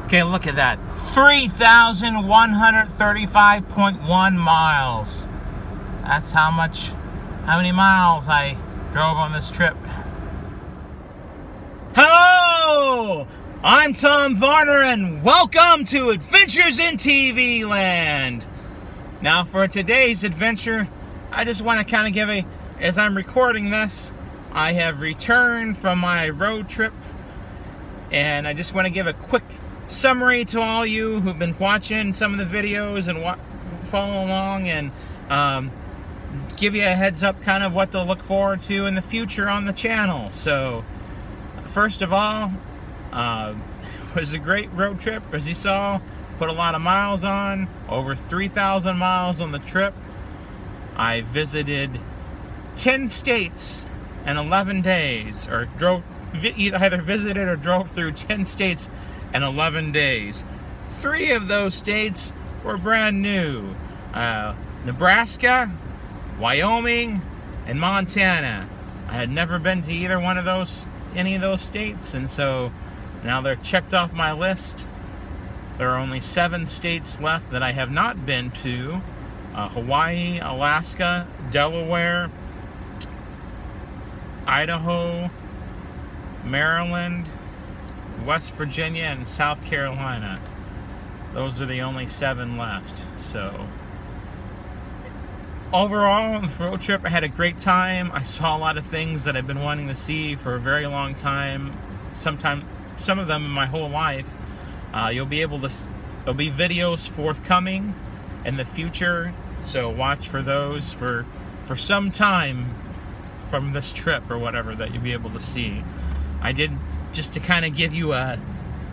Okay, look at that. 3,135.1 miles. That's how many miles I drove on this trip. Hello! I'm Tom Varner and welcome to Adventures in TV Land. Now for today's adventure, I just want to kind of give as I'm recording this, I have returned from my road trip, and I just want to give a quick summary to all you who've been watching some of the videos and follow along, and give you a heads up kind of what to look forward to in the future on the channel. So first of all, it was a great road trip. As you saw, put a lot of miles on, over 3,000 miles on the trip. I visited 10 states in 11 days, or either visited or drove through 10 states in 11 days. 3 of those states were brand new. Nebraska, Wyoming, and Montana. I had never been to any of those states, and so now they're checked off my list. There are only 7 states left that I have not been to. Hawaii, Alaska, Delaware, Idaho, Maryland, West Virginia, and South Carolina. Those are the only 7 left. So overall, the road trip, I had a great time. I saw a lot of things that I've been wanting to see for a very long time. Some of them in my whole life. There'll be videos forthcoming in the future, so watch for those for some time from this trip or whatever that you'll be able to see. I did, just to kind of give you a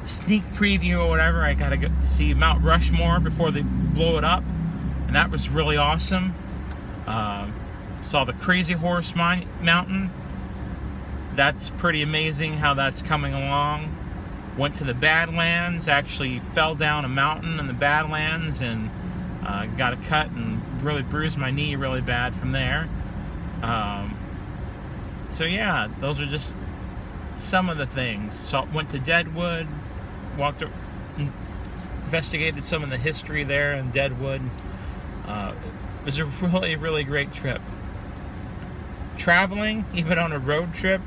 sneak preview or whatever, I got to go see Mount Rushmore before they blow it up, and that was really awesome. Saw the Crazy Horse Mountain. That's pretty amazing how that's coming along. Went to the Badlands, actually fell down a mountain in the Badlands and got a cut and really bruised my knee really bad from there. So yeah, those are just some of the things. Went to Deadwood, investigated some of the history there in Deadwood. It was a really, really great trip. Traveling, even on a road trip,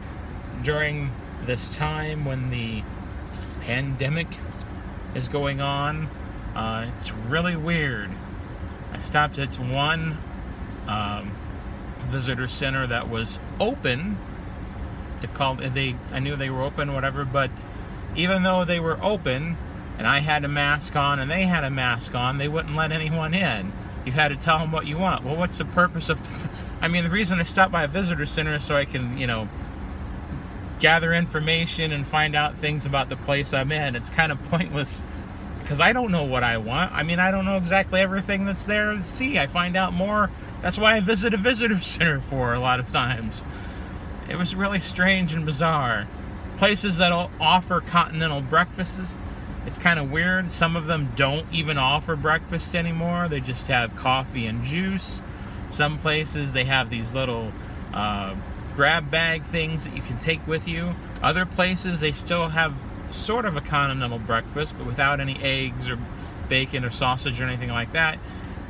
during this time when the pandemic is going on, it's really weird. I stopped at one visitor center that was open. I knew they were open, whatever, but even though they were open and I had a mask on and they had a mask on, they wouldn't let anyone in. You had to tell them what you want. Well, what's the purpose of the reason I stopped by a visitor center is so I can, gather information and find out things about the place I'm in. It's kind of pointless because I don't know what I want. I don't know exactly everything that's there to see. I find out more. That's why I visit a visitor center for a lot of times. It was really strange and bizarre. Places that offer continental breakfasts, it's kind of weird. Some of them don't even offer breakfast anymore. They just have coffee and juice. Some places they have these little grab bag things that you can take with you. Other places they still have sort of a continental breakfast, but without any eggs or bacon or sausage or anything like that.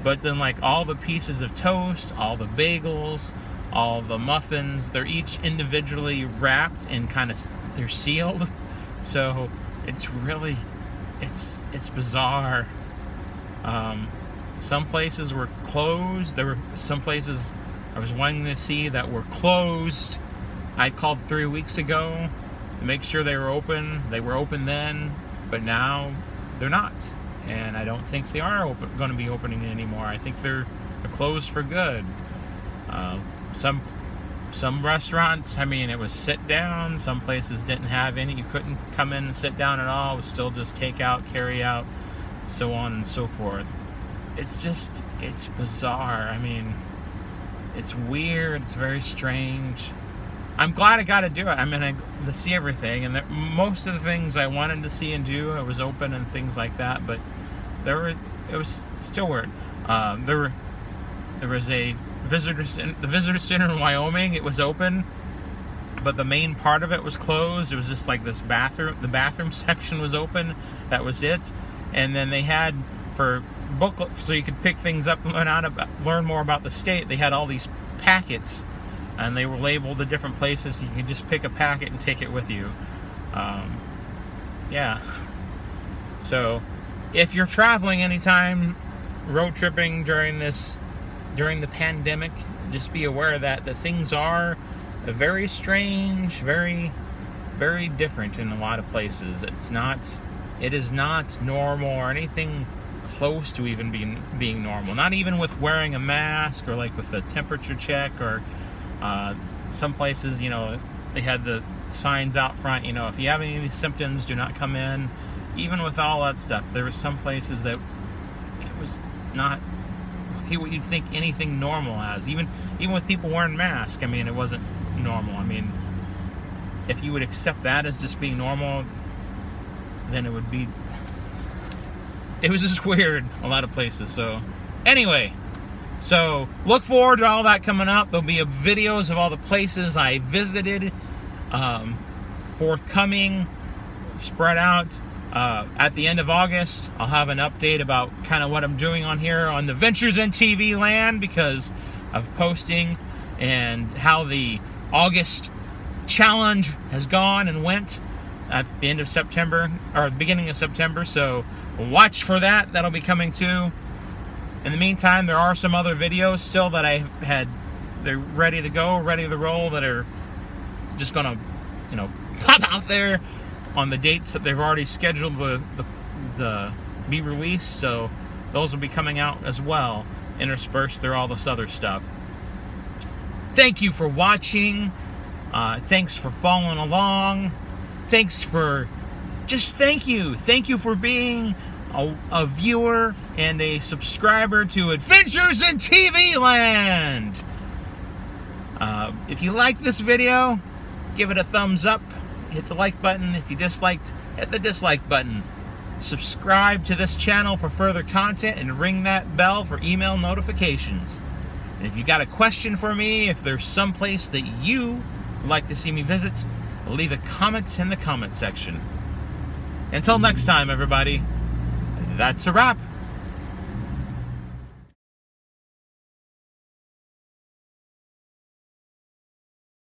But then, like, all the pieces of toast, all the bagels, all the muffins, they're each individually wrapped and they're sealed. So it's really, it's bizarre. Some places were closed. There were some places I was wanting to see that were closed. I called 3 weeks ago to make sure they were open. They were open then, but now they're not. And I don't think they are going to be opening anymore. I think they're closed for good. Some restaurants, it was sit down. Some places didn't have any. You couldn't come in and sit down at all. It was still just take out, carry out, so on and so forth. It's bizarre. It's weird. It's very strange. I'm glad I got to do it. To see everything, and most of the things I wanted to see and do, it was open and things like that. But it was still weird. There was the visitor center in Wyoming. It was open, but the main part of it was closed. It was just like this bathroom. The bathroom section was open. That was it. And then they had, for booklet, so you could pick things up and learn more about the state. They had all these packets, and they were labeled the different places. You could just pick a packet and take it with you. Yeah. So, if you're traveling anytime, road tripping during the pandemic, just be aware that things are very strange, very, very different in a lot of places. It is not normal or anything close to even being normal. Not even with wearing a mask, or like with a temperature check, or some places, you know, they had the signs out front, you know, if you have any of these symptoms, do not come in. Even with all that stuff, there were some places that it was not what you'd think anything normal as. Even with people wearing masks, I mean, it wasn't normal. I mean, if you would accept that as just being normal, then it was just weird a lot of places. So anyway, so look forward to all that coming up. There'll be videos of all the places I visited, forthcoming, spread out. At the end of August, I'll have an update about kind of what I'm doing on here on the Adventures in TV Land, because of posting and how the August challenge has gone and went at the end of September, or beginning of September. So watch for that. That'll be coming too. In the meantime, there are some other videos still that I had. They're ready to go, ready to roll, that are just gonna, you know, pop out there on the dates that they've already scheduled to be released. So those will be coming out as well, interspersed through all this other stuff. Thank you for watching. Thanks for following along. Thanks for thank you for being a viewer and a subscriber to Adventures in TV Land. If you like this video, give it a thumbs up. Hit the like button. If you disliked, hit the dislike button. Subscribe to this channel for further content, and ring that bell for email notifications. And if you got a question for me, if there's some place that you would like to see me visit, leave a comment in the comment section. Until next time, everybody, that's a wrap.